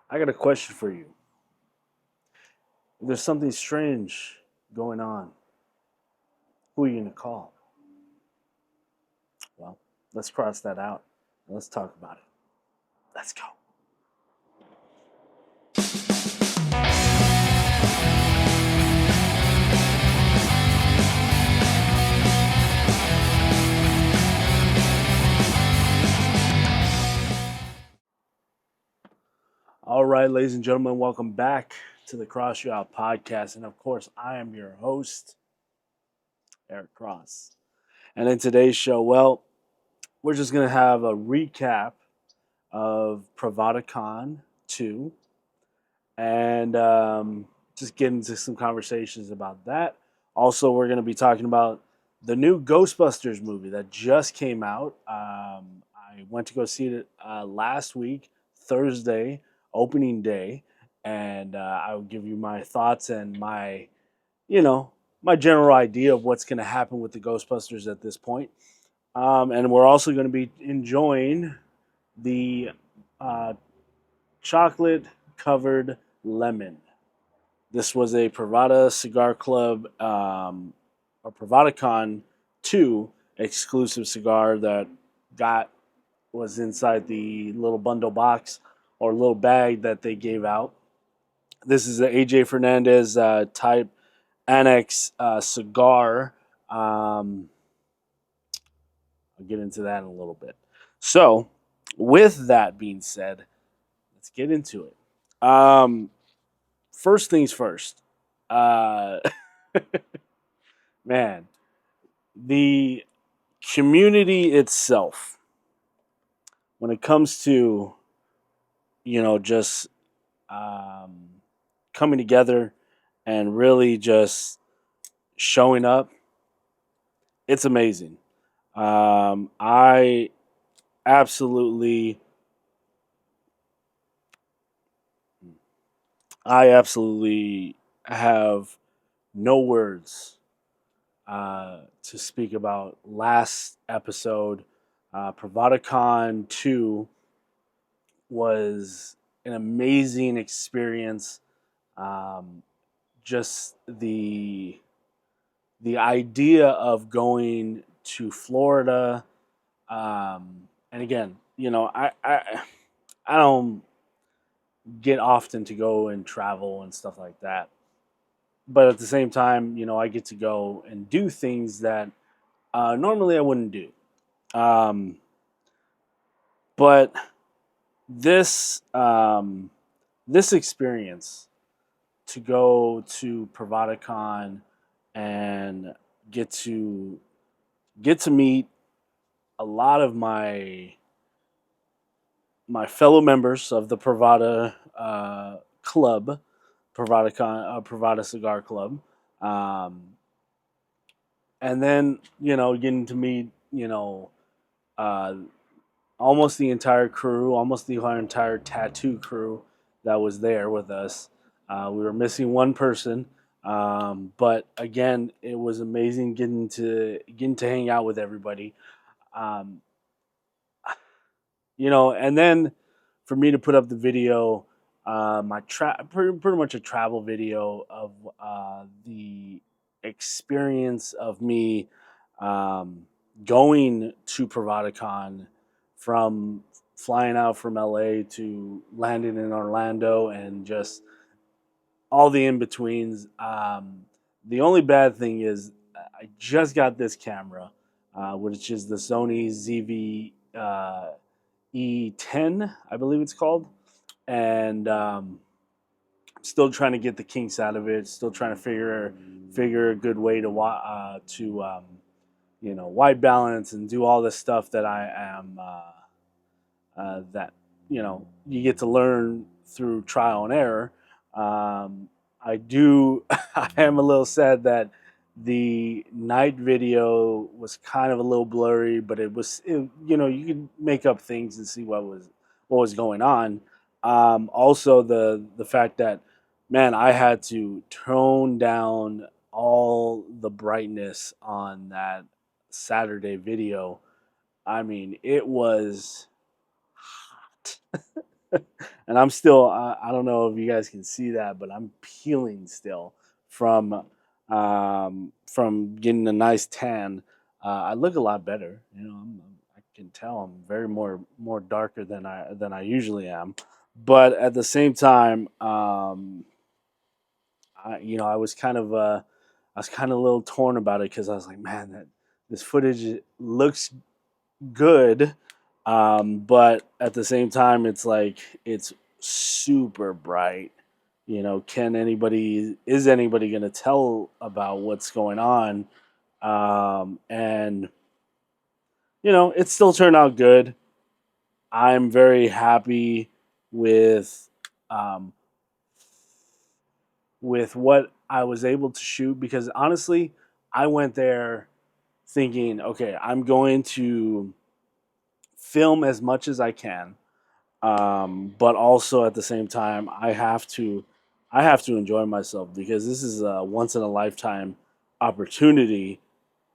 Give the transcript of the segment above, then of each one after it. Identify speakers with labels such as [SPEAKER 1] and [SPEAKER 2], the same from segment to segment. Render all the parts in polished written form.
[SPEAKER 1] I got a question for you. If there's something strange going on, who are you going to call? Well, let's cross that out and let's talk about it. Let's go. All right, ladies and gentlemen, welcome back to the Cross You Out podcast. And of course, I am your host, Eric Cross. And in today's show, well, we're just going to have a recap of PravadaCon 2 and just get into some conversations about that. Also, we're going to be talking about the new Ghostbusters movie that just came out. I went to go see it last week, Thursday, opening day, and I will give you my thoughts and you know, my general idea of what's going to happen with the Ghostbusters at this point. And we're also going to be enjoying the uh, chocolate covered lemon. This was a Pravada Cigar Club or PravadaCon 2 exclusive cigar that got was inside the little bundle box or little bag that they gave out. This is the AJ Fernandez type Annex cigar. I'll get into that in a little bit. So, with that being said, let's get into it. First things first. Uh, man, the community itself, when it comes to, just um, coming together and really just showing up, it's amazing. Um, I absolutely, I absolutely have no words to speak about last episode. PravadaCon 2 was an amazing experience. Um, just the idea of going to Florida, and again, I don't get often to go and travel and stuff like that, but at the same time, I get to go and do things that normally I wouldn't do. Um, but this this experience to go to PravadaCon and get to get to meet a lot of my fellow members of the Pravada Club, Pravada Cigar Club, um, and then getting to meet uh, almost the entire crew, almost the entire tattoo crew that was there with us. We were missing one person, but again, it was amazing getting to hang out with everybody. Um, and then for me to put up the video, pretty much a travel video of the experience of me um, going to PravadaCon from flying out from LA to landing in Orlando and just all the in betweens. The only bad thing is I just got this camera, which is the Sony ZV E10, I believe it's called, and still trying to get the kinks out of it. Still trying to figure a good way to white balance and do all this stuff that I am that you get to learn through trial and error. I do. I am a little sad that the night video was kind of a little blurry, but you could make up things and see what was going on. Also, the fact that, man, I had to tone down all the brightness on that Saturday video. I mean, it was hot. and I'm still. I don't know if you guys can see that, but I'm peeling still from getting a nice tan. I look a lot better. I can tell I'm very more darker than I usually am. But at the same time, I was kind of a little torn about it because I was like, man, that this footage looks good, but at the same time, it's like it's super bright. Can anybody is anybody going to tell about what's going on? And it still turned out good. I'm very happy with um, what I was able to shoot because honestly, I went there thinking, okay, I'm going to film as much as I can, but also at the same time, I have to enjoy myself because this is a once in a lifetime opportunity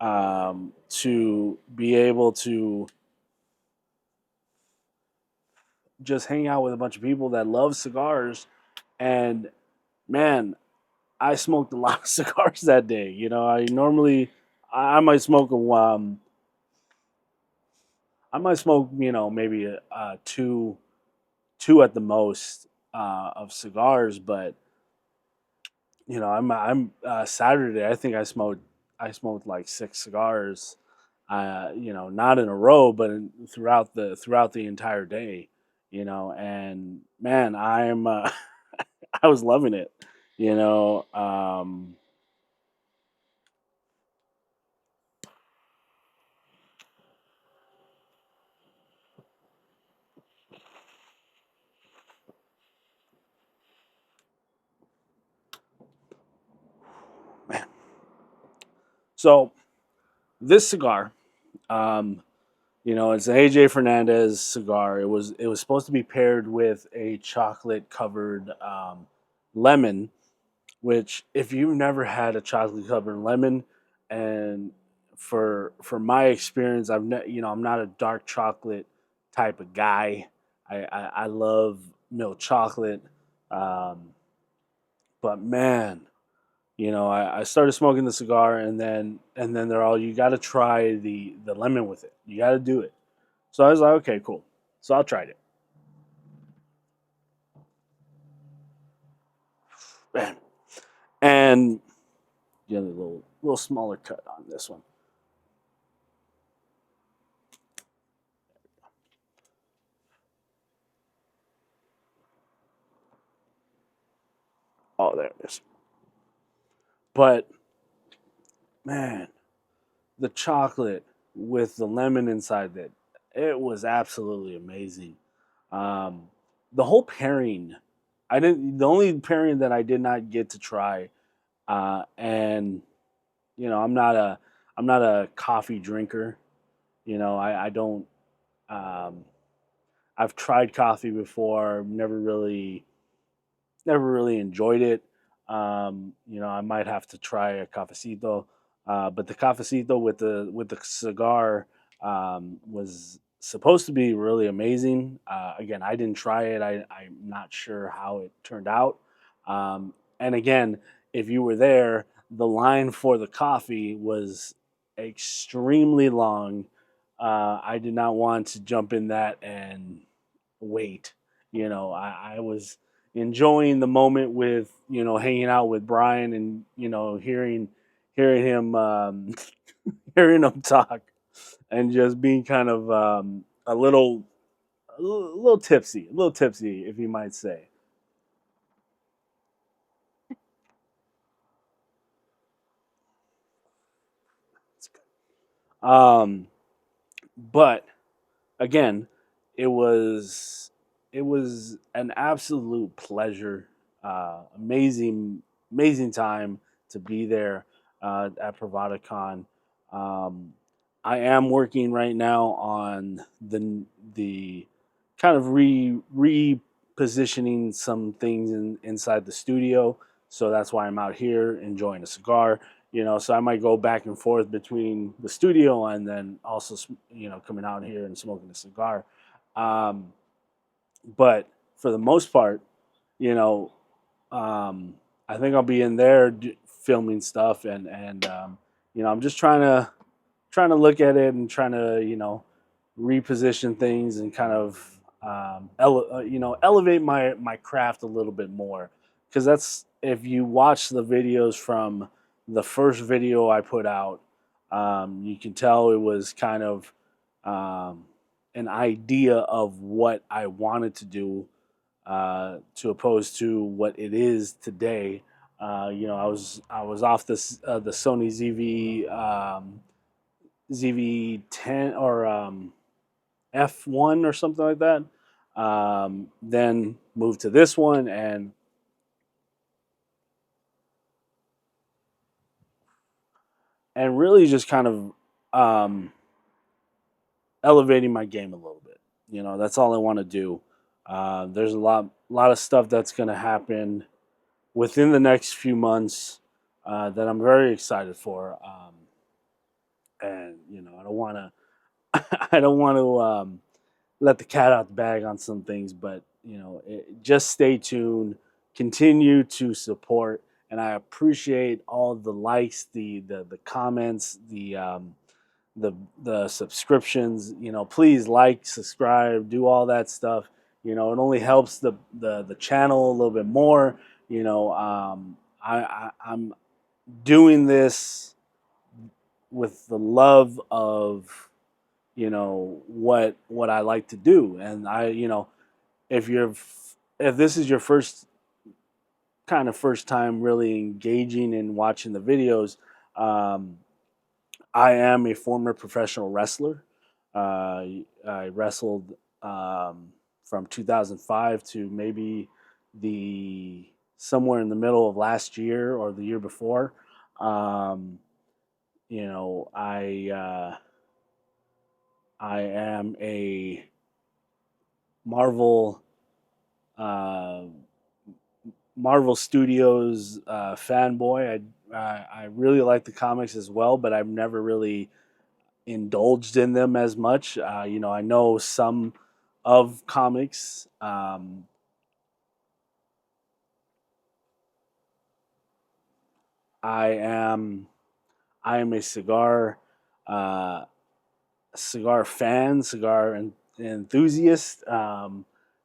[SPEAKER 1] to be able to just hang out with a bunch of people that love cigars. And man, I smoked a lot of cigars that day. I might smoke I might smoke maybe two at the most of cigars, but I'm Saturday. I think I smoked like six cigars. Not in a row, but throughout the entire day. And man, I was loving it. You know, man. So this cigar, um, it's an AJ Fernandez cigar. It was supposed to be paired with a chocolate covered lemon, which if you've never had a chocolate covered lemon, and for my experience, I'm not a dark chocolate type of guy. I love milk chocolate, um, but man, I started smoking the cigar, and then they're all, you got to try the lemon with it. You got to do it. So I was like, okay, cool. So I tried it, man, and get a little smaller cut on this one. Oh, there it is. But man, the chocolate with the lemon inside it was absolutely amazing. Um, the whole pairing, I didn't. The only pairing that I did not get to try, and I'm not a coffee drinker. I don't. Um, I've tried coffee before, never really enjoyed it. I might have to try a cafecito, but the cafecito with the cigar was supposed to be really amazing. Again, I didn't try it. I'm not sure how it turned out. And again, if you were there, the line for the coffee was extremely long. I did not want to jump in that and wait. I was enjoying the moment with hanging out with Brian and hearing him hearing him talk and just being kind of a little tipsy, if you might say. Um, but again, it was it was an absolute pleasure, amazing time to be there at ProvadaCon. Um, I am working right now on the kind of repositioning some things inside the studio, so that's why I'm out here enjoying a cigar. So I might go back and forth between the studio and then also coming out here and smoking a cigar. um, but for the most part, you know, I think I'll be in there filming stuff, and I'm just trying to look at it and trying to reposition things and kind of elevate my craft a little bit more, because that's, if you watch the videos from the first video I put out, you can tell it was kind of um, an idea of what I wanted to do, to opposed to what it is today. I was off the Sony ZV-10 or F1 or something like that. Then moved to this one, and really just kind of um, elevating my game a little bit. That's all I want to do. There's a lot of stuff that's going to happen within the next few months that I'm very excited for. And I don't want to I don't want to let the cat out the bag on some things, but just stay tuned, continue to support, and I appreciate all the likes, the comments, the the subscriptions. Please like, subscribe, do all that stuff. It only helps the channel a little bit more. I'm doing this with the love of what I like to do, and if you're if this is your first time really engaging and watching the videos, um, I am a former professional wrestler. I wrestled from 2005 to maybe the somewhere in the middle of last year or the year before. Um, you know, I uh, I am a Marvel uh, Marvel Studios fanboy. I really like the comics as well, but I've never really indulged in them as much. I know some of comics. I am I am a uh, cigar fan, enthusiast.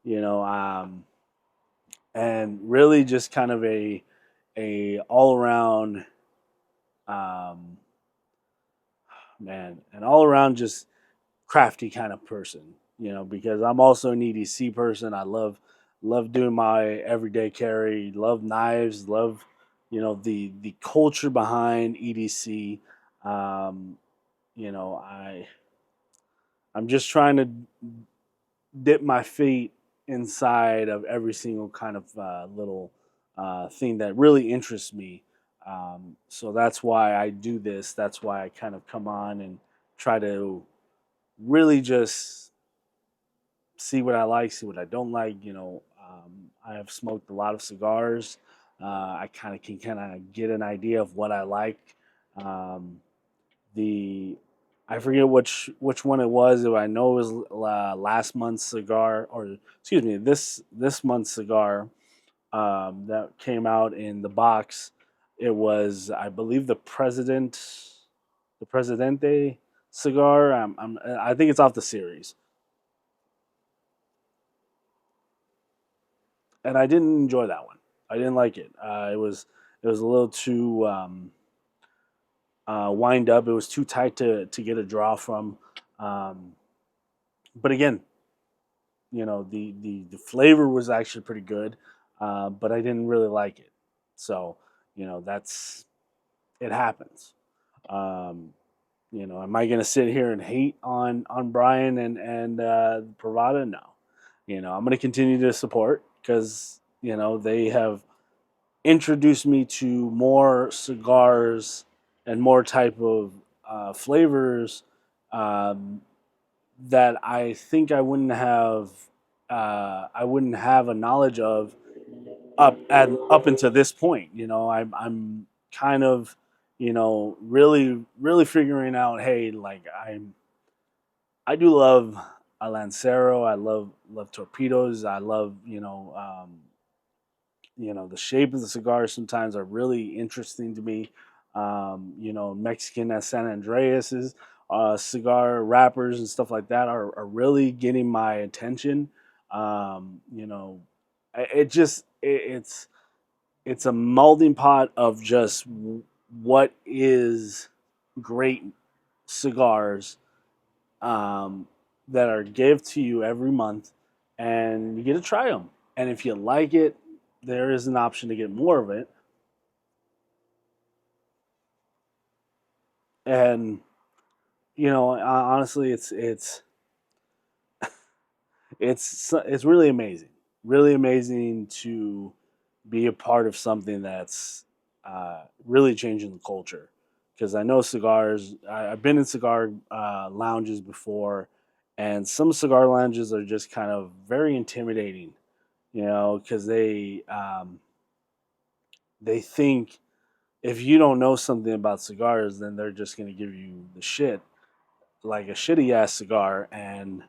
[SPEAKER 1] You know, and really just kind of a all around um, an all around just crafty kind of person, because I'm also an EDC person. I love doing my everyday carry, love knives, love the culture behind EDC. Um, I'm just trying to dip my feet inside of every single kind of little thing that really interests me. So that's why I do this. That's why I kind of come on and try to really just see what I like, see what I don't like. I have smoked a lot of cigars. I kind of get an idea of what I like. Um, the I forget which one it was. I know it was last month's cigar, or excuse me, this month's cigar that came out in the box. It was, I believe, the Presidente cigar. I think it's off the series, and I didn't enjoy that one. I didn't like it. It was a little too wind up. It was too tight to get a draw from. Um, but again, the flavor was actually pretty good, but I didn't really like it. So that's it happens. Um, am I going to sit here and hate on Brian and Pravada? No. I'm going to continue to support, because they have introduced me to more cigars and more type of flavors, um, that I think I wouldn't have a knowledge of up until this point. I'm kind of really really figuring out. Hey, like I do love a Lancero. I love torpedoes. I love the shape of the cigars sometimes are really interesting to me. Mexican San Andreas's cigar wrappers and stuff like that are really getting my attention. You know, it just it's a molding pot of just what is great cigars that are give to you every month, and you get to try them. And if you like it, there is an option to get more of it. And honestly, it's really amazing to be a part of something that's really changing the culture. Because I know cigars, I've been in cigar lounges before, and some cigar lounges are just kind of very intimidating, because they think if you don't know something about cigars, then they're just going to give you the shit, like a shitty ass cigar, and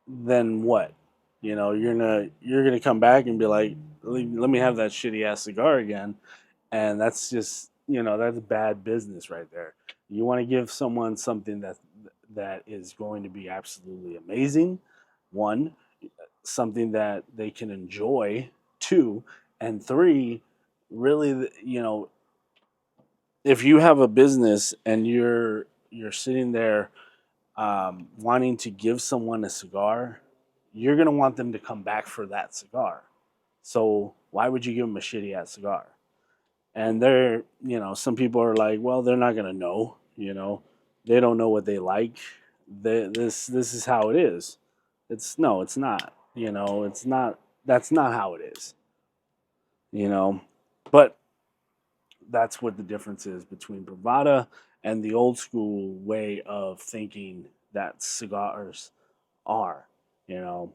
[SPEAKER 1] then what? You're gonna come back and be like, let me have that shitty ass cigar again, and that's just that's bad business right there. You want to give someone something that is going to be absolutely amazing. One, something that they can enjoy. Two, and three, really, if you have a business and you're sitting there wanting to give someone a cigar, you're gonna want them to come back for that cigar. So why would you give them a shitty ass cigar? And some people are like, well, they're not gonna know. They don't know what they like. This is how it is. It's no, it's not. It's not. That's not how it is. You know, but that's what the difference is between bravada and the old school way of thinking that cigars are. You know,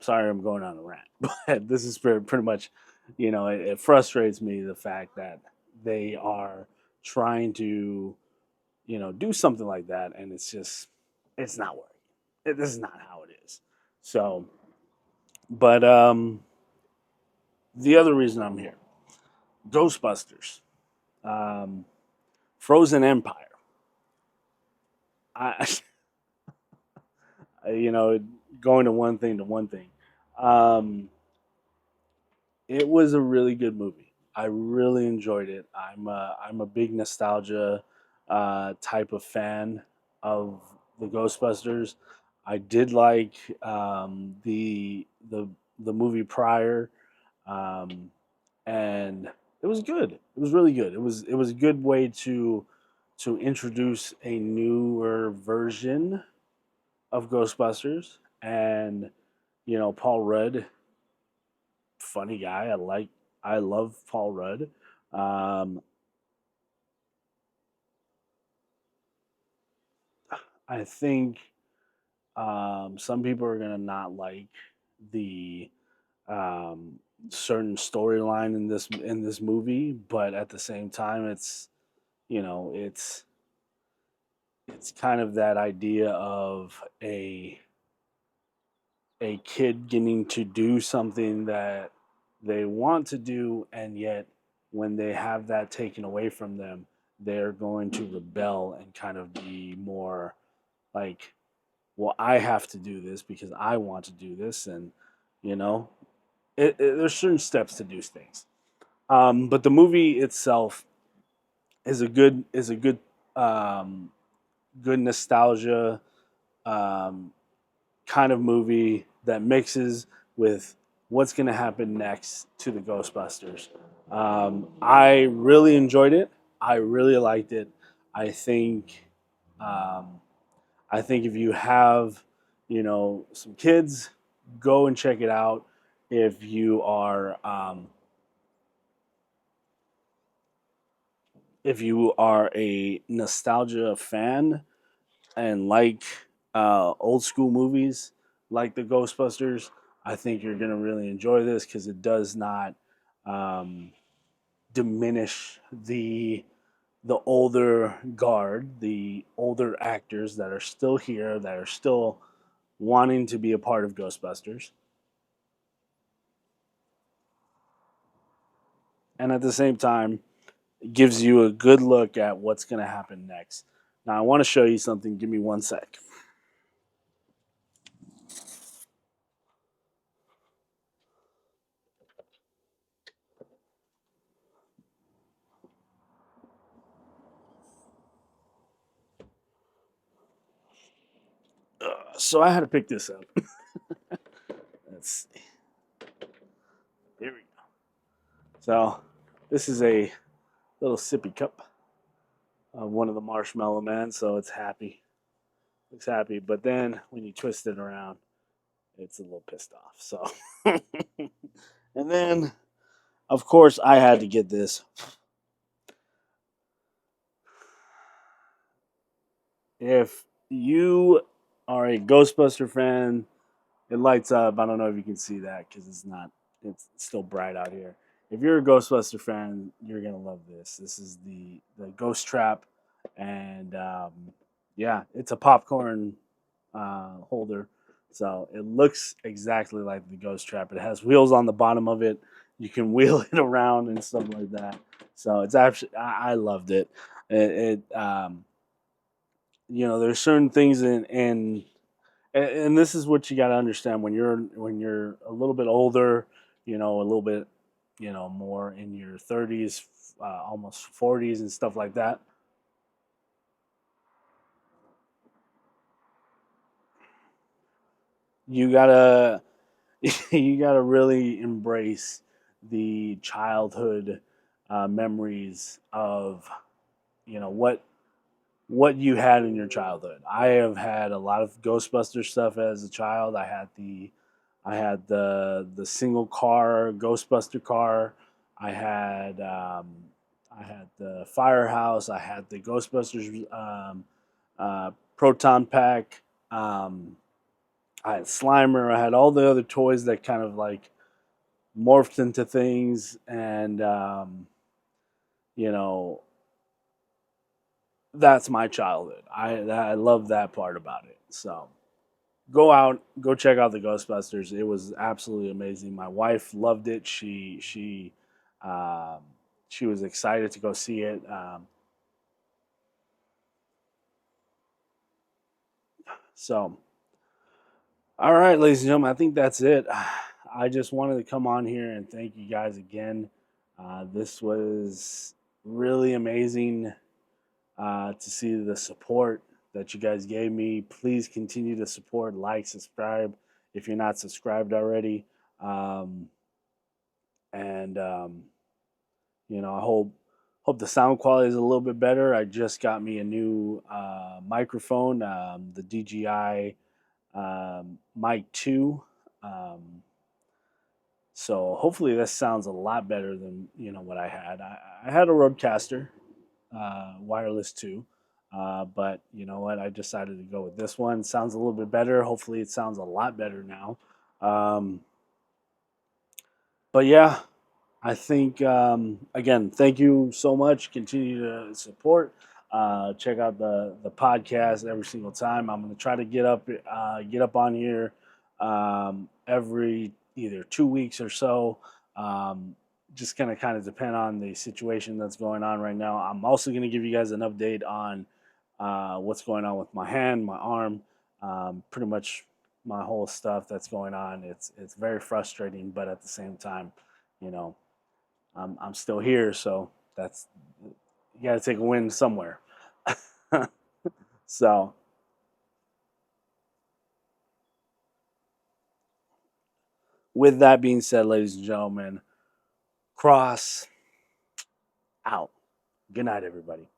[SPEAKER 1] sorry, I'm going on a rant, but this is pretty much, it frustrates me the fact that they are trying to, do something like that, and it's not working. This is not how it is. So, but the other reason I'm here, Ghostbusters, um, Frozen Empire. I, you know, going to one thing to one thing. Um, it was a really good movie. I really enjoyed it. I'm a big nostalgia type of fan of the Ghostbusters. I did like the movie prior, um, and it was good. It was really good. It was a good way to introduce a newer version of Ghostbusters, and Paul Rudd, funny guy. I love Paul Rudd. Um, I think some people are gonna not like the um, certain storyline in this movie, but at the same time, it's kind of that idea of a kid getting to do something that they want to do, and yet when they have that taken away from them, they're going to rebel and kind of be more like, well, I have to do this because I want to do this, and you know, there's certain steps to do things. But the movie itself is a good um, good nostalgia um, kind of movie that mixes with what's going to happen next to the Ghostbusters. I really enjoyed it. I really liked it. I think um, I think if you have some kids, go and check it out. If you are a nostalgia fan and like old school movies like the Ghostbusters, I think you're gonna really enjoy this because it does not um, diminish the older guard, the older actors that are still here, that are still wanting to be a part of Ghostbusters, and at the same time, it gives you a good look at what's going to happen next. Now, I want to show you something. Give me one sec. So I had to pick this up. Let's see. Here we go. So this is a little sippy cup of one of the Marshmallow Men. So it's happy. Looks happy. But then when you twist it around, it's a little pissed off. So, and then of course I had to get this. If you are a Ghostbuster fan, it lights up. I don't know if you can see that because it's not. It's still bright out here. If you're a Ghostbuster fan, you're gonna love this. This is the Ghost Trap, and yeah, it's a popcorn holder. So it looks exactly like the Ghost Trap. It has wheels on the bottom of it. You can wheel it around and stuff like that. So it's actually I loved it. It there's certain things and this is what you got to understand when you're a little bit older, a little bit, more in your 30s, almost 40s and stuff like that. You gotta you gotta really embrace the childhood memories of what you had in your childhood. I have had a lot of Ghostbuster stuff as a child. I had the single car Ghostbuster car. I had the firehouse. I had the Ghostbusters proton pack. Um, I had Slimer. I had all the other toys that kind of like morphed into things, and you know that's my childhood. I love that part about it. So go check out the Ghostbusters. It was absolutely amazing. My wife loved it. Um, she was excited to go see it. So all right, ladies and gentlemen, I think that's it. I just wanted to come on here and thank you guys again. This was really amazing to see the support that you guys gave me. Please continue to support, like, subscribe if you're not subscribed already. Um, and I hope the sound quality is a little bit better. I just got me a new microphone, the DJI Mic 2. Um, so hopefully this sounds a lot better than what I had. I had a Rodecaster wireless too. But you know what? I decided to go with this one. Sounds a little bit better. Hopefully, it sounds a lot better now. Um, but yeah, I think again, thank you so much. Continue to support. Check out the podcast every single time. I'm going to try to get up on here every either 2 weeks or so. Um, just gonna kind of depend on the situation that's going on right now. I'm also going to give you guys an update on what's going on with my hand, my arm, pretty much my whole stuff that's going on. It's very frustrating, but at the same time, you know, I'm still here, so that's you got to take a win somewhere. So, with that being said, ladies and gentlemen, cross out. Good night, everybody.